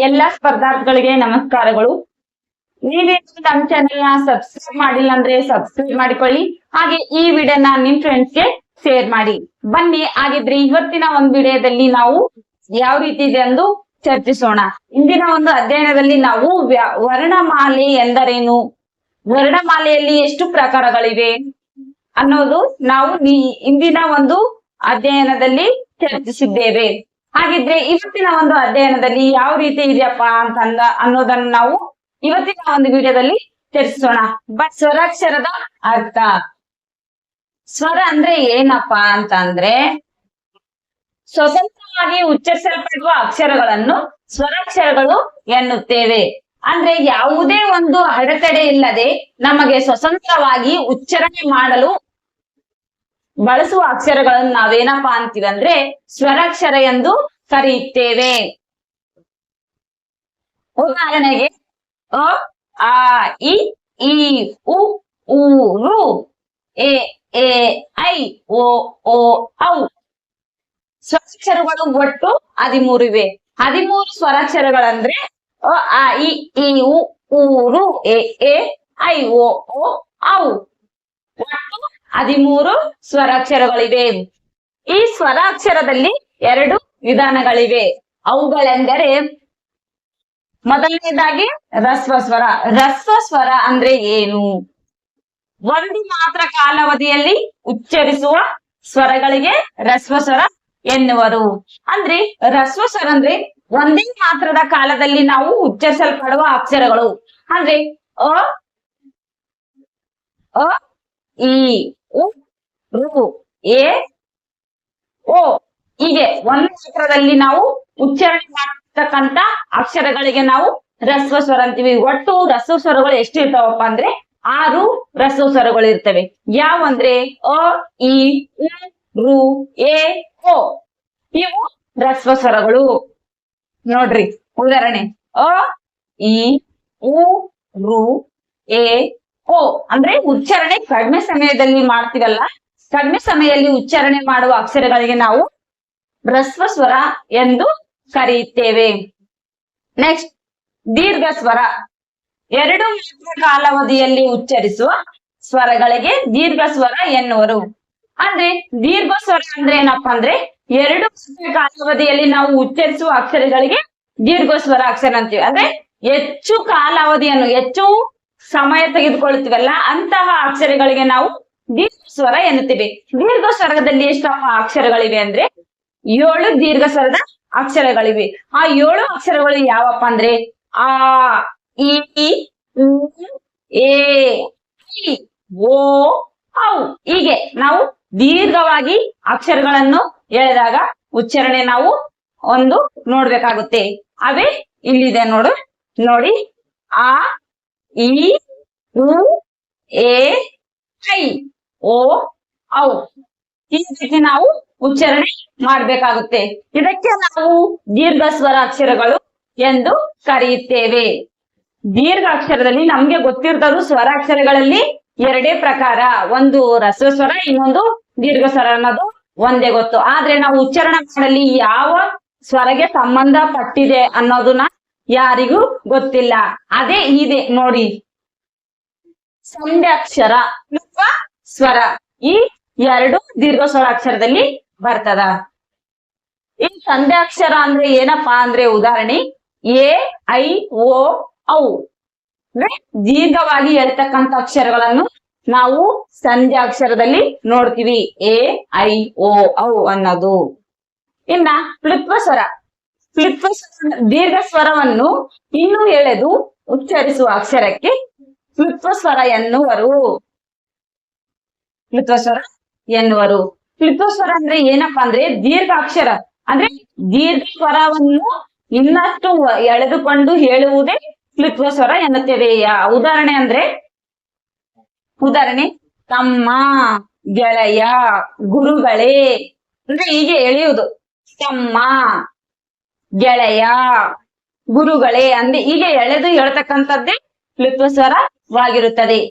ಎಲ್ಲ ಸ್ಪರ್ಧಾರ್ಥಿಗಳಿಗೆ ನಮಸ್ಕಾರಗಳು. ನೀವೇನು ನಮ್ಮ ಚಾನೆಲ್ ನ ಸಬ್ಸ್ಕ್ರೈಬ್ ಮಾಡಿಲ್ಲ ಅಂದ್ರೆ ಸಬ್ಸ್ಕ್ರೈಬ್ ಮಾಡಿಕೊಳ್ಳಿ. ಹಾಗೆ ಈ ವಿಡಿಯೋನ ನಿಮ್ ಫ್ರೆಂಡ್ಸ್ ಗೆ ಶೇರ್ ಮಾಡಿ. ಬನ್ನಿ ಹಾಗಿದ್ರೆ ಇವತ್ತಿನ ಒಂದು ವಿಡಿಯೋದಲ್ಲಿ ನಾವು ಯಾವ ರೀತಿ ಇದೆ ಎಂದು ಚರ್ಚಿಸೋಣ. ಇಂದಿನ ಒಂದು ಅಧ್ಯಯನದಲ್ಲಿ ನಾವು ವರ್ಣಮಾಲೆ ಎಂದರೇನು, ವರ್ಣಮಾಲೆಯಲ್ಲಿ ಎಷ್ಟು ಪ್ರಕಾರಗಳಿವೆ ಅನ್ನೋದು ನಾವು ಇಂದಿನ ಒಂದು ಅಧ್ಯಯನದಲ್ಲಿ ಚರ್ಚಿಸಿದ್ದೇವೆ. ಹಾಗಿದ್ರೆ ಇವತ್ತಿನ ಒಂದು ಅಧ್ಯಯನದಲ್ಲಿ ಯಾವ ರೀತಿ ಇದೆಯಪ್ಪ ಅನ್ನೋದನ್ನು ನಾವು ಇವತ್ತಿನ ಒಂದು ವಿಡಿಯೋದಲ್ಲಿ ಚರ್ಚಿಸೋಣ. ಬಟ್ ಸ್ವರಾಕ್ಷರದ ಅರ್ಥ, ಸ್ವರ ಅಂದ್ರೆ ಏನಪ್ಪಾ ಅಂದ್ರೆ ಸ್ವತಂತ್ರವಾಗಿ ಉಚ್ಚರಿಸಲ್ಪಡುವ ಅಕ್ಷರಗಳನ್ನು ಸ್ವರಾಕ್ಷರಗಳು ಎನ್ನುತ್ತೇವೆ. ಅಂದ್ರೆ ಯಾವುದೇ ಒಂದು ಅಡೆತಡೆ ಇಲ್ಲದೆ ನಮಗೆ ಸ್ವತಂತ್ರವಾಗಿ ಉಚ್ಚಾರಣೆ ಮಾಡಲು ಬಳಸುವ ಅಕ್ಷರಗಳನ್ನು ನಾವೇನಪ್ಪಾ ಅಂತೀವಿ ಅಂದ್ರೆ ಸ್ವರಾಕ್ಷರ ಎಂದು ಕರೆಯುತ್ತೇವೆ. ಉದಾಹರಣೆಗೆ ಅ, ಆ, ಇ, ಈ, ಉ, ಊ, ರು, ಎ, ಐ, ಓ, ಔ. ಸ್ವರಾಕ್ಷರಗಳು ಒಟ್ಟು 13 ಇವೆ. 13 ಸ್ವರಾಕ್ಷರಗಳಂದ್ರೆ ಅ, ಆ, ಇ, ಈ, ಉ, ರು, ಎ, ಐ, ಓ, ಔ. ಒಟ್ಟು 13 ಸ್ವರಾಕ್ಷರಗಳಿವೆ. ಈ ಸ್ವರಾಕ್ಷರದಲ್ಲಿ 2 ವಿಧಾನಗಳಿವೆ. ಅವುಗಳೆಂದರೆ ಮೊದಲನೇದಾಗಿ ರಸ್ವ ಸ್ವರ. ರಸ್ವ ಸ್ವರ ಅಂದ್ರೆ ಏನು? ಒಂದು ಮಾತ್ರ ಕಾಲಾವಧಿಯಲ್ಲಿ ಉಚ್ಚರಿಸುವ ಸ್ವರಗಳಿಗೆ ರಸ್ವ ಸ್ವರ ಎನ್ನುವರು. ಅಂದ್ರೆ ರಸ್ವ ಸ್ವರ ಅಂದ್ರೆ ಒಂದೇ ಮಾತ್ರದ ಕಾಲದಲ್ಲಿ ನಾವು ಉಚ್ಚರಿಸಲ್ಪಡುವ ಅಕ್ಷರಗಳು. ಅಂದ್ರೆ ಅ, ಈ, ಉ, ರು, ಎ, ಓ ಹೀಗೆ ಒಂದು ಮಾತ್ರದಲ್ಲಿ ನಾವು ಉಚ್ಚಾರಣೆ ಮಾಡತಕ್ಕಂತ ಅಕ್ಷರಗಳಿಗೆ ನಾವು ರಸ್ವ ಸ್ವರ ಅಂತೀವಿ. ಒಟ್ಟು ರಸ್ವ ಸ್ವರಗಳು ಎಷ್ಟು ಇರ್ತಾವಪ್ಪ ಅಂದ್ರೆ 6 ರಸ್ವ ಸ್ವರಗಳು ಇರ್ತವೆ. ಯಾವಂದ್ರೆ ಅ, ಈ, ಉ, ರು, ಎ, ಓ ಇವು ರಸ್ವ ಸ್ವರಗಳು. ನೋಡ್ರಿ ಉದಾಹರಣೆ ಅ, ಈ, ಉ, ರು, ಎ, ಓ ಅಂದ್ರೆ ಉಚ್ಚಾರಣೆ ಕಡಿಮೆ ಸಮಯದಲ್ಲಿ ಮಾಡ್ತೀವಲ್ಲ, ಕಡಿಮೆ ಸಮಯದಲ್ಲಿ ಉಚ್ಚಾರಣೆ ಮಾಡುವ ಅಕ್ಷರಗಳಿಗೆ ನಾವು ರಸ್ವ ಸ್ವರ ಎಂದು ಕರೆಯುತ್ತೇವೆ. ನೆಕ್ಸ್ಟ್ ದೀರ್ಘ ಸ್ವರ. 2 ಮಾತ್ರ ಕಾಲಾವಧಿಯಲ್ಲಿ ಉಚ್ಚರಿಸುವ ಸ್ವರಗಳಿಗೆ ದೀರ್ಘ ಸ್ವರ ಎನ್ನುವರು. ಅಂದ್ರೆ ದೀರ್ಘ ಸ್ವರ ಅಂದ್ರೆ ಏನಪ್ಪಾ ಅಂದ್ರೆ 2 ಮಾತ್ರ ಕಾಲಾವಧಿಯಲ್ಲಿ ನಾವು ಉಚ್ಚರಿಸುವ ಅಕ್ಷರಗಳಿಗೆ ದೀರ್ಘ ಸ್ವರ ಅಕ್ಷರ ಅಂತೀವಿ. ಅಂದ್ರೆ ಹೆಚ್ಚು ಕಾಲಾವಧಿಯನ್ನು, ಹೆಚ್ಚು ಸಮಯ ತೆಗೆದುಕೊಳ್ಳುತ್ತೀವಲ್ಲ ಅಂತಹ ಅಕ್ಷರಗಳಿಗೆ ನಾವು ದೀರ್ಘ ಸ್ವರ ಎನ್ನುತ್ತೇವೆ. ದೀರ್ಘ ಸ್ವರದಲ್ಲಿ ಎಷ್ಟು ಅಕ್ಷರಗಳಿವೆ ಅಂದ್ರೆ 7 ದೀರ್ಘ ಸ್ವರದ ಅಕ್ಷರಗಳಿವೆ. ಆ 7 ಅಕ್ಷರಗಳು ಯಾವಪ್ಪ ಅಂದ್ರೆ ಆ, ಈ, ಉ, ಎ, ಐ, ಓ, ಔ. ಹೀಗೆ ನಾವು ದೀರ್ಘವಾಗಿ ಅಕ್ಷರಗಳನ್ನು ಹೇಳಿದಾಗ ಉಚ್ಚಾರಣೆ ನಾವು ಒಂದು ನೋಡ್ಬೇಕಾಗುತ್ತೆ. ಅವೇ ಇಲ್ಲಿದೆ ನೋಡಿ ಆ, ಈ, ಉ, ಎ, ಐ, ಓ, ಔ. ಈ ರೀತಿ ನಾವು ಉಚ್ಚಾರಣೆ ಮಾಡ್ಬೇಕಾಗುತ್ತೆ. ಇದಕ್ಕೆ ನಾವು ದೀರ್ಘ ಸ್ವರ ಅಕ್ಷರಗಳು ಎಂದು ಕರೆಯುತ್ತೇವೆ. ದೀರ್ಘ ಅಕ್ಷರದಲ್ಲಿ ನಮ್ಗೆ ಗೊತ್ತಿರ್ತದ್ದು ಸ್ವರಾಕ್ಷರಗಳಲ್ಲಿ 2 ಪ್ರಕಾರ, ಒಂದು ರಸ್ವ ಸ್ವರ, ಇನ್ನೊಂದು ದೀರ್ಘ ಸ್ವರ ಅನ್ನೋದು ಒಂದೇ ಗೊತ್ತು. ಆದ್ರೆ ನಾವು ಉಚ್ಚಾರಣೆ ಮಾಡಲಿ ಯಾವ ಸ್ವರಗೆ ಸಂಬಂಧ ಪಟ್ಟಿದೆ ಅನ್ನೋದನ್ನ ಯಾರಿಗೂ ಗೊತ್ತಿಲ್ಲ. ಅದೇ ಇದೆ ನೋಡಿ, ಸಂಧ್ಯಾಕ್ಷರ ಅಥವಾ ಸ್ವರ. ಈ 2 ದೀರ್ಘ ಸ್ವರಾಕ್ಷರದಲ್ಲಿ ಬರ್ತದ. ಈ ಸಂಧ್ಯಾಕ್ಷರ ಅಂದ್ರೆ ಏನಪ್ಪಾ ಅಂದ್ರೆ ಉದಾಹರಣೆ ಎ, ಐ, ಓ, ಔ. ಅಂದ್ರೆ ದೀರ್ಘವಾಗಿ ಹೇಳ್ತಕ್ಕಂಥ ಅಕ್ಷರಗಳನ್ನು ನಾವು ಸಂಧ್ಯಾಕ್ಷರದಲ್ಲಿ ನೋಡ್ತೀವಿ. ಎ, ಐ, ಓ, ಔ ಅನ್ನೋದು. ಇನ್ನ ಕ್ಲಿಪ್ತ ಸ್ವರ. ಕ್ಲಿಪ್ತ ಸ್ವರ ದೀರ್ಘ ಸ್ವರವನ್ನು ಇನ್ನೂ ಎಳೆದು ಉಚ್ಚರಿಸುವ ಅಕ್ಷರಕ್ಕೆ ಕ್ಲಿಪ್ತ ಸ್ವರ ಎನ್ನುವರು. ಕ್ಲಿಪ್ತ ಸ್ವರ ಎನ್ನುವರು. ಕ್ಲಿಪ್ತ ಸ್ವರ ಅಂದ್ರೆ ಏನಪ್ಪಾ ಅಂದ್ರೆ ದೀರ್ಘ ಅಕ್ಷರ ಅಂದ್ರೆ ದೀರ್ಘ ಸ್ವರವನ್ನು ಇನ್ನಷ್ಟು ಎಳೆದುಕೊಂಡು ಹೇಳುವುದೇ ಕ್ಲಿಪ್ತ ಸ್ವರ ಎನ್ನುತ್ತೇವೆ. ಉದಾಹರಣೆ ತಮ್ಮ, ಗೆಳೆಯ, ಗುರುಗಳೇ ಅಂದ್ರೆ ಹೀಗೆ ಎಳೆಯುವುದು. ತಮ್ಮ, ಗೆಳೆಯ, ಗುರುಗಳೇ ಅಂದ್ರೆ ಹೀಗೆ ಎಳೆದು ಹೇಳ್ತಕ್ಕಂಥದ್ದೇ ಕ್ಲಿಪ್ತ ಸ್ವರವಾಗಿರುತ್ತದೆ.